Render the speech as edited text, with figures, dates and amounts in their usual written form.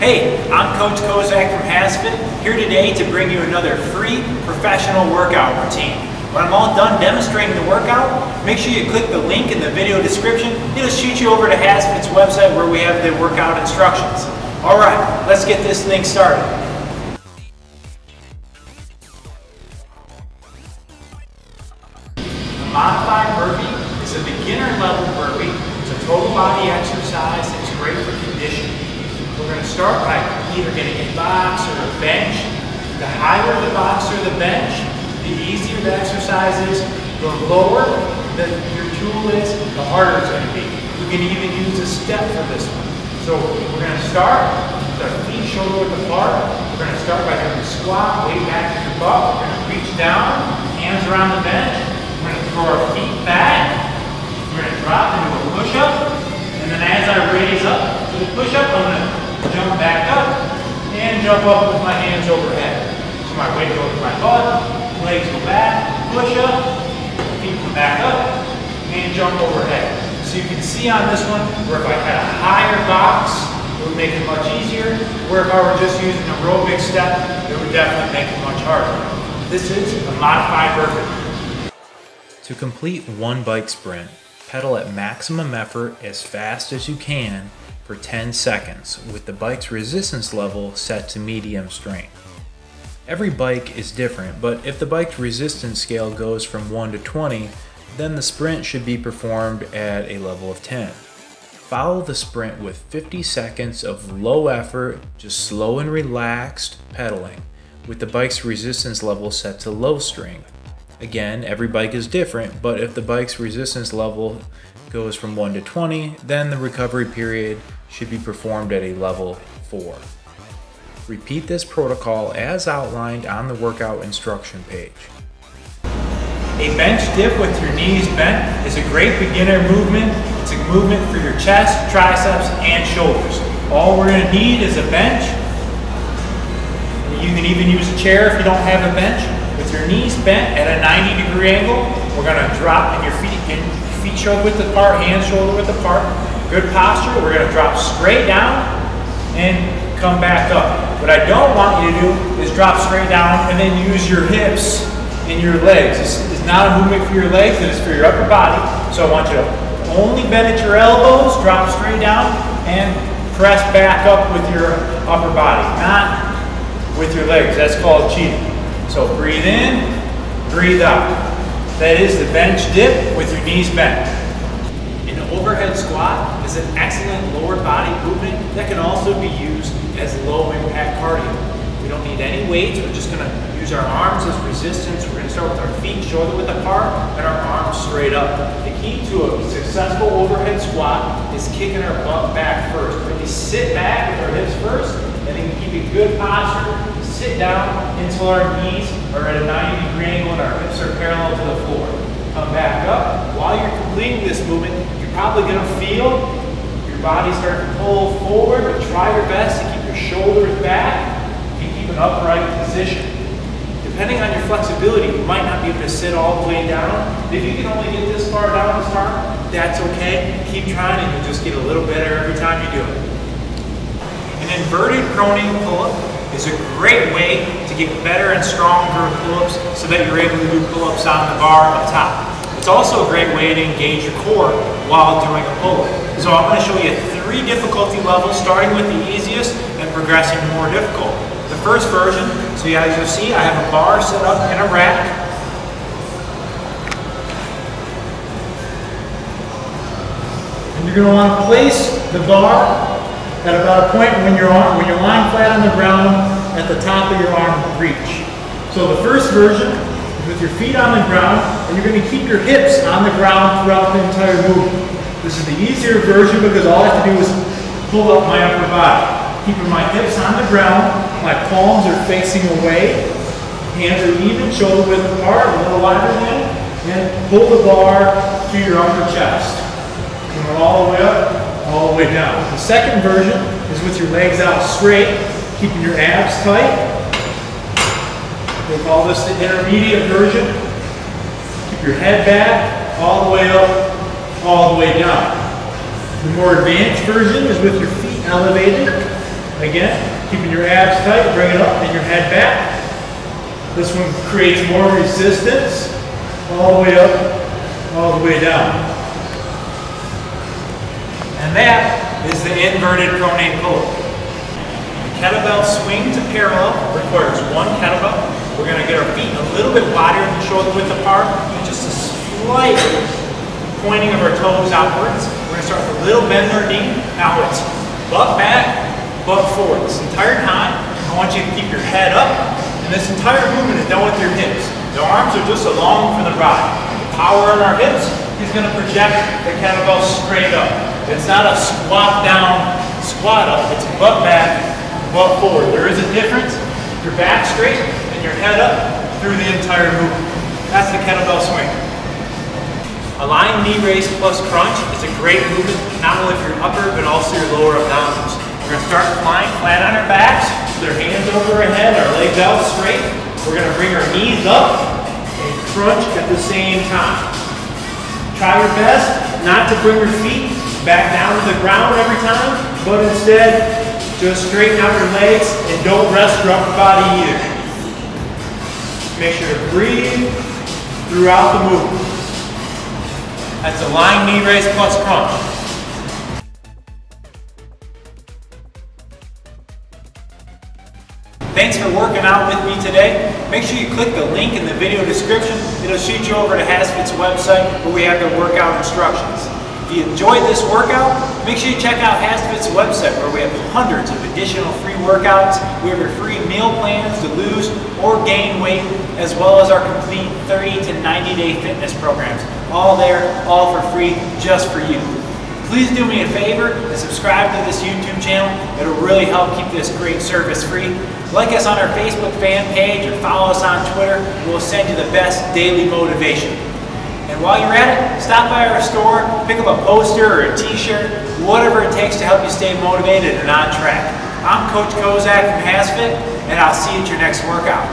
Hey, I'm Coach Kozak from HASfit, here today to bring you another free professional workout routine. When I'm all done demonstrating the workout, make sure you click the link in the video description. It'll shoot you over to HASfit's website where we have the workout instructions. Alright, let's get this thing started. A modified burpee is a beginner level burpee. It's a total body exercise. It's great for conditioning. We're going to start by either getting a box or a bench. The higher the box or the bench, the easier the exercise is. The lower your tool is, the harder it's going to be. You can even use a step for this one. So we're going to start with our feet shoulder width apart. We're going to start by doing a squat, weight back to your butt. We're going to reach down, hands around the bench. We're going to throw our feet back. We're going to drop into a push-up. And then as I raise up to the push-up, I'm going to jump back up and jump up with my hands overhead. So my weight goes to my butt, legs go back, push up, feet come back up, and jump overhead. So you can see on this one where if I had a higher box, it would make it much easier, where if I were just using a aerobic step, it would definitely make it much harder. This is a modified burpee. To complete one bike sprint, pedal at maximum effort as fast as you can for 10 seconds with the bike's resistance level set to medium strength. Every bike is different, but if the bike's resistance scale goes from 1 to 20, then the sprint should be performed at a level of 10. Follow the sprint with 50 seconds of low effort, just slow and relaxed pedaling with the bike's resistance level set to low strength. Again, every bike is different, but if the bike's resistance level goes from 1 to 20, then the recovery period should be performed at a level 4. Repeat this protocol as outlined on the workout instruction page. A bench dip with your knees bent is a great beginner movement. It's a movement for your chest, triceps, and shoulders. All we're going to need is a bench. You can even use a chair if you don't have a bench. With your knees bent at a 90-degree angle, we're going to drop in your feet shoulder width apart, hands shoulder width apart. Good posture. We're going to drop straight down and come back up. What I don't want you to do is drop straight down and then use your hips and your legs. This is not a movement for your legs, it is for your upper body. So I want you to only bend at your elbows, drop straight down, and press back up with your upper body, not with your legs. That's called cheating. So breathe in, breathe out. That is the bench dip with your knees bent. An overhead squat is an excellent lower body movement that can also be used as low impact cardio. We don't need any weights, we're just going to use our arms as resistance. We're going to start with our feet shoulder width apart and our arms straight up. The key to a successful overhead squat is kicking our butt back first. We're going to sit back with our hips first, and then keep a good posture. Sit down until our knees are at a 90-degree angle and our hips are parallel to the floor. Come back up. While you're completing this movement, you're probably going to feel your body start to pull forward, but try your best to keep your shoulders back and keep an upright position. Depending on your flexibility, you might not be able to sit all the way down. If you can only get this far down to start, that's okay. Keep trying and you'll just get a little better every time you do it. An inverted pronated pull-up is a great way to get better and stronger pull-ups so that you're able to do pull-ups on the bar up top. It's also a great way to engage your core while doing a pull-up. So I'm going to show you 3 difficulty levels, starting with the easiest and progressing to more difficult. The first version, so as you'll see, I have a bar set up in a rack. And you're going to want to place the bar at about a point when you're lying flat on the ground at the top of your arm reach. So the first version is with your feet on the ground, and you're going to keep your hips on the ground throughout the entire movement. This is the easier version because all I have to do is pull up my upper body. Keeping my hips on the ground, my palms are facing away, hands are even, shoulder width apart, a little wider than, and pull the bar to your upper chest. Coming all the way up, all the way down. The second version is with your legs out straight, keeping your abs tight. We'll call this the intermediate version. Keep your head back, all the way up, all the way down. The more advanced version is with your feet elevated, Again, keeping your abs tight, bring it up and your head back. This one creates more resistance, all the way up, all the way down. And that is the inverted pronate pull-up. The kettlebell swing to parallel requires one kettlebell. We're going to get our feet a little bit wider than shoulder width apart, and just a slight pointing of our toes outwards. We're going to start with a little bend in our knee. Now it's butt back, butt forward. This entire time, I want you to keep your head up, and this entire movement is done with your hips. The arms are just along for the ride. The power in our hips is going to project the kettlebell straight up. It's not a squat down, squat up. It's butt back, butt forward. There is a difference. Your back straight and your head up through the entire movement. That's the kettlebell swing. A lying knee raise plus crunch is a great movement, not only for your upper, but also your lower abdominals. We're going to start lying flat on our backs, with our hands over our head, our legs out straight. We're going to bring our knees up and crunch at the same time. Try your best not to bring your feet back down to the ground every time, but instead, just straighten out your legs and don't rest your upper body either. Make sure to breathe throughout the movement. That's a lying knee raise plus crunch. Thanks for working out with me today. Make sure you click the link in the video description. It'll shoot you over to HASfit's website where we have their workout instructions. If you enjoyed this workout, make sure you check out HASfit's website where we have hundreds of additional free workouts. We have your free meal plans to lose or gain weight, as well as our complete 30 to 90 day fitness programs. All there, all for free, just for you. Please do me a favor and subscribe to this YouTube channel. It'll really help keep this great service free. Like us on our Facebook fan page or follow us on Twitter. We'll send you the best daily motivation. And while you're at it, stop by our store, pick up a poster or a t-shirt, whatever it takes to help you stay motivated and on track. I'm Coach Kozak from HASfit, and I'll see you at your next workout.